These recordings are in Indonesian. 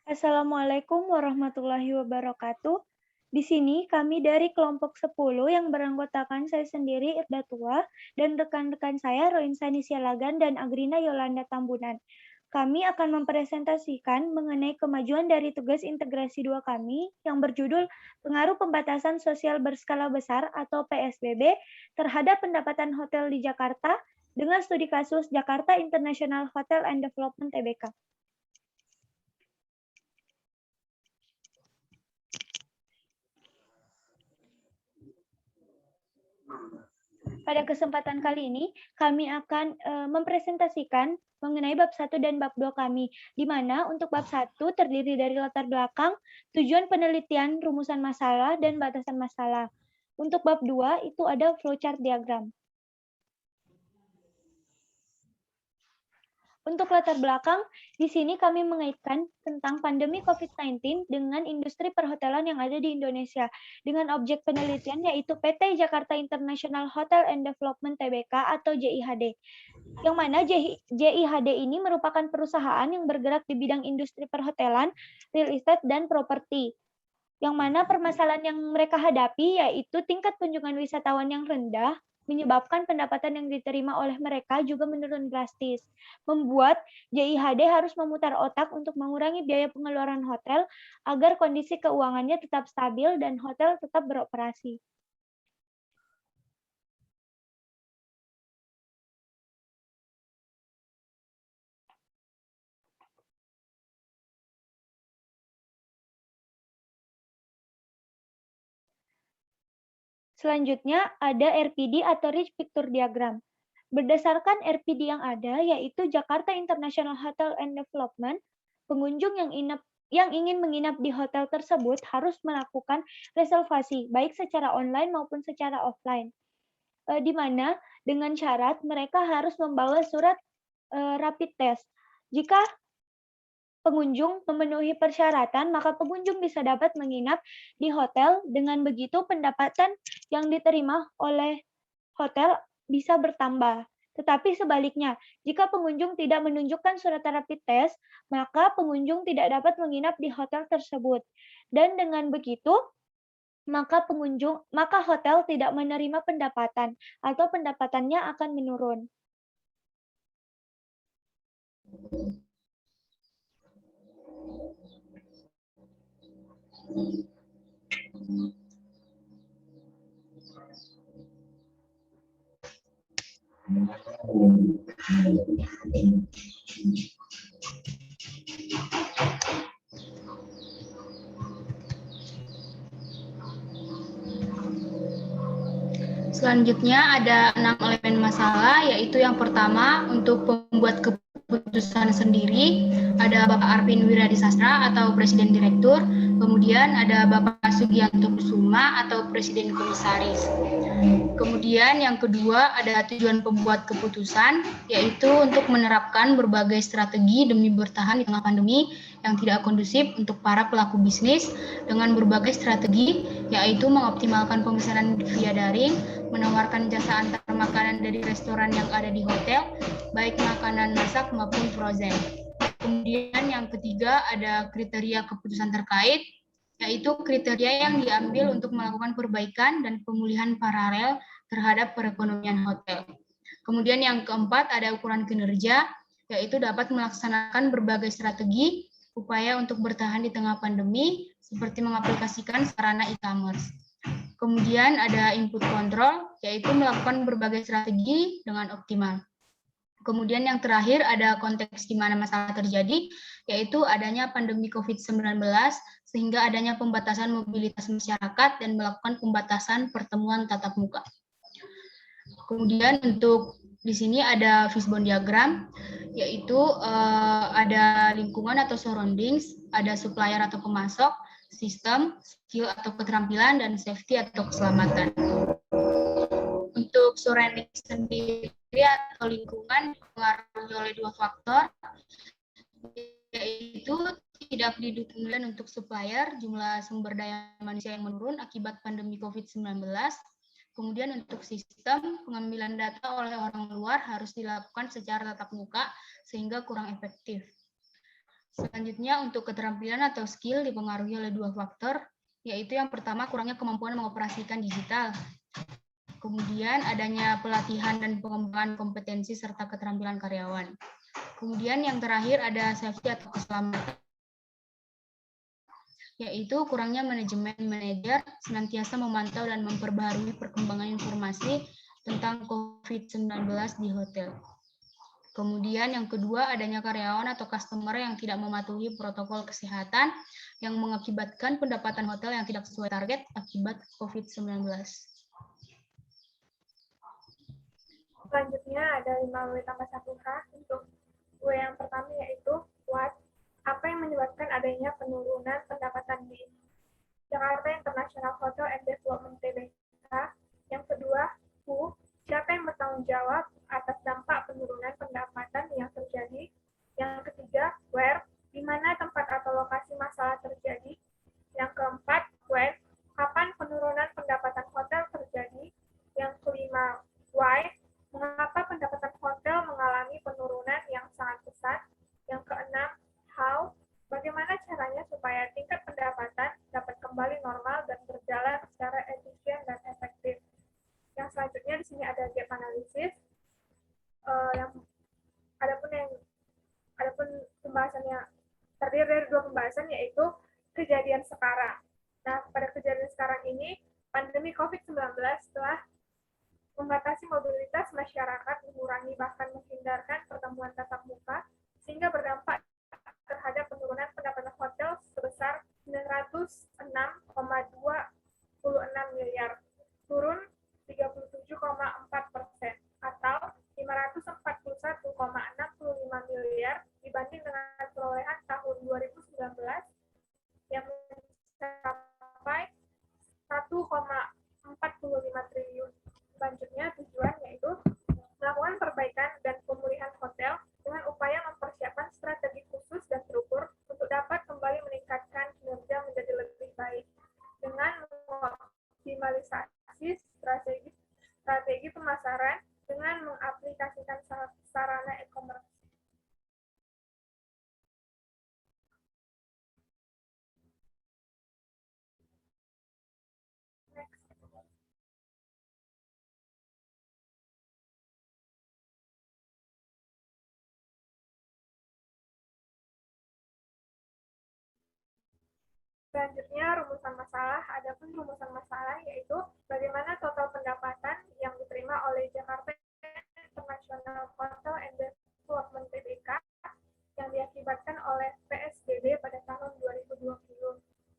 Assalamualaikum warahmatullahi wabarakatuh. Di sini kami dari kelompok 10 yang beranggotakan saya sendiri Irda Tua dan rekan-rekan saya Roinsani Sialagan dan Agrina Yolanda Tambunan. Kami akan mempresentasikan mengenai kemajuan dari tugas integrasi 2 kami yang berjudul Pengaruh Pembatasan Sosial Berskala Besar atau PSBB terhadap pendapatan hotel di Jakarta dengan studi kasus Jakarta International Hotel and Development Tbk. Pada kesempatan kali ini, kami akan mempresentasikan mengenai bab 1 dan bab 2 kami, di mana untuk bab 1 terdiri dari latar belakang, tujuan penelitian, rumusan masalah, dan batasan masalah. Untuk bab 2 itu ada flowchart diagram. Untuk latar belakang, di sini kami mengaitkan tentang pandemi COVID-19 dengan industri perhotelan yang ada di Indonesia, dengan objek penelitian yaitu PT Jakarta International Hotel and Development Tbk atau JIHD. Yang mana JIHD ini merupakan perusahaan yang bergerak di bidang industri perhotelan, real estate, dan properti. Yang mana permasalahan yang mereka hadapi yaitu tingkat kunjungan wisatawan yang rendah, menyebabkan pendapatan yang diterima oleh mereka juga menurun drastis. Membuat JIHD harus memutar otak untuk mengurangi biaya pengeluaran hotel agar kondisi keuangannya tetap stabil dan hotel tetap beroperasi. Selanjutnya ada RPD atau Rich Picture Diagram. Berdasarkan RPD yang ada, yaitu Jakarta International Hotel and Development, pengunjung yang ingin menginap di hotel tersebut harus melakukan reservasi, baik secara online maupun secara offline. Di mana dengan syarat mereka harus membawa surat rapid test. Jika pengunjung memenuhi persyaratan, maka pengunjung bisa dapat menginap di hotel. Dengan begitu, pendapatan yang diterima oleh hotel bisa bertambah. Tetapi sebaliknya, jika pengunjung tidak menunjukkan surat rapid test, maka pengunjung tidak dapat menginap di hotel tersebut. Dan dengan begitu, maka hotel tidak menerima pendapatan atau pendapatannya akan menurun. Selanjutnya ada 6 elemen masalah, yaitu yang pertama untuk pembuat keputusan sendiri, ada Bapak Arvin Wiradisastra atau Presiden Direktur, kemudian ada Bapak Sugianto Kusuma atau Presiden Komisaris. Kemudian yang kedua ada tujuan pembuat keputusan, yaitu untuk menerapkan berbagai strategi demi bertahan di tengah pandemi yang tidak kondusif untuk para pelaku bisnis dengan berbagai strategi, yaitu mengoptimalkan pemesanan via daring, menawarkan jasa antar makanan dari restoran yang ada di hotel, baik makanan masak maupun frozen. Kemudian yang ketiga ada kriteria keputusan terkait, yaitu kriteria yang diambil untuk melakukan perbaikan dan pemulihan paralel terhadap perekonomian hotel. Kemudian yang keempat ada ukuran kinerja, yaitu dapat melaksanakan berbagai strategi upaya untuk bertahan di tengah pandemi, seperti mengaplikasikan sarana e-commerce. Kemudian ada input control, yaitu melakukan berbagai strategi dengan optimal. Kemudian yang terakhir ada konteks di mana masalah terjadi, yaitu adanya pandemi COVID-19, sehingga adanya pembatasan mobilitas masyarakat dan melakukan pembatasan pertemuan tatap muka. Kemudian untuk di sini ada fishbone diagram, yaitu ada lingkungan atau surroundings, ada supplier atau pemasok, sistem, skill atau keterampilan, dan safety atau keselamatan. Untuk surroundings sendiri atau lingkungan dipengaruhi oleh dua faktor, yaitu tidak didukung untuk supplier, jumlah sumber daya manusia yang menurun akibat pandemi COVID-19. Kemudian untuk sistem, pengambilan data oleh orang luar harus dilakukan secara tatap muka sehingga kurang efektif. Selanjutnya, untuk keterampilan atau skill dipengaruhi oleh dua faktor, yaitu yang pertama kurangnya kemampuan mengoperasikan digital. Kemudian adanya pelatihan dan pengembangan kompetensi serta keterampilan karyawan. Kemudian yang terakhir ada safety atau keselamatan, yaitu kurangnya manajemen manajer senantiasa memantau dan memperbaharui perkembangan informasi tentang COVID-19 di hotel. Kemudian yang kedua, adanya karyawan atau customer yang tidak mematuhi protokol kesehatan yang mengakibatkan pendapatan hotel yang tidak sesuai target akibat COVID-19. Selanjutnya ada 5W tambah 1H untuk W yang pertama yaitu what, apa yang menyebabkan adanya penurunan pendapatan di Jakarta International Hotel and Development Tbk. Yang kedua, who, siapa yang bertanggung jawab atas dampak penurunan pendapatan yang terjadi. Yang ketiga, where, di mana tempat atau lokasi masalah terjadi. Yang keempat, when, kapan penurunan pendapatan hotel terjadi. Yang kelima, why, mengapa pendapatan hotel mengalami penurunan yang sangat besar. Yang keenam, how, bagaimana caranya supaya tingkat pendapatan dapat kembali normal dan berjalan secara efisien dan efektif. Yang selanjutnya di sini ada gap analysis. Adapun pembahasannya terdiri dari dua pembahasan, yaitu kejadian sekarang. Nah, pada kejadian sekarang ini, pandemi COVID-19 telah membatasi mobilitas masyarakat, mengurangi bahkan menghindarkan pertemuan tatap muka, sehingga berdampak terhadap penurunan pendapatan hotel sebesar 906,26 miliar, turun 37,4%, atau 541,65 miliar dibanding dengan perolehan tahun 2019 yang mencapai 1,45 triliun. Selanjutnya tujuan yaitu melakukan perbaikan dan pemulihan hotel dengan upaya mempersiapkan strategi khusus dan terukur untuk dapat kembali meningkatkan kinerja menjadi lebih baik dengan mengoptimalisasi strategi pemasaran dengan mengaplikasikan sarana e-commerce. Selanjutnya, rumusan masalah. Adapun rumusan masalah yaitu bagaimana total pendapatan yang diterima oleh Jakarta International Hotel and Development Tbk yang diakibatkan oleh PSBB pada tahun 2020.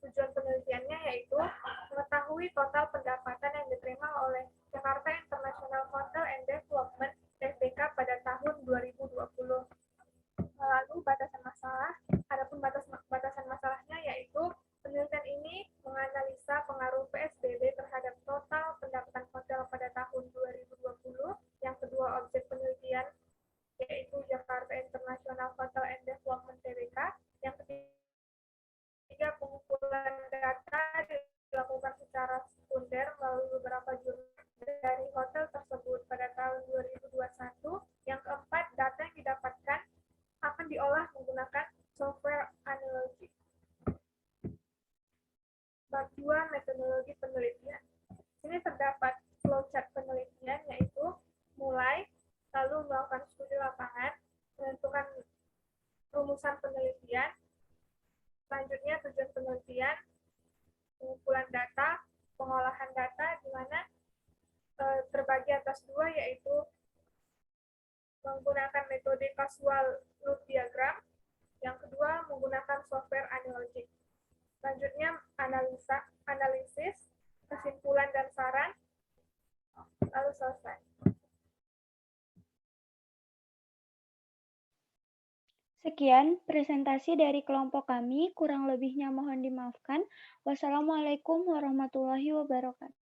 Tujuan penelitiannya yaitu mengetahui total pendapatan yang diterima oleh Jakarta International Hotel and Development Tbk pada tahun 2020. Lalu batasan masalah. Adapun batasan masalahnya yaitu penelitian ini menganalisa pengaruh PSBB terhadap total pendapatan hotel pada tahun 2020. Yang kedua, objek penelitian yaitu Jakarta International Hotel and Development Tbk. Yang ketiga, pengumpulan data dilakukan secara sekunder melalui beberapa jurnal dari hotel tersebut pada tahun 2021. Yang keempat, data yang didapatkan akan diolah menggunakan software analogi. Bab 2, metodologi penelitian. Sini terdapat flowchart penelitian, yaitu mulai, lalu melakukan studi lapangan, menentukan rumusan penelitian, selanjutnya tujuan penelitian, pengumpulan data, pengolahan data, di mana terbagi atas dua, yaitu menggunakan metode casual loop diagram, yang kedua menggunakan software analogi. Selanjutnya analisis, kesimpulan dan saran, lalu selesai. Sekian presentasi dari kelompok kami, kurang lebihnya mohon dimaafkan. Wassalamualaikum warahmatullahi wabarakatuh.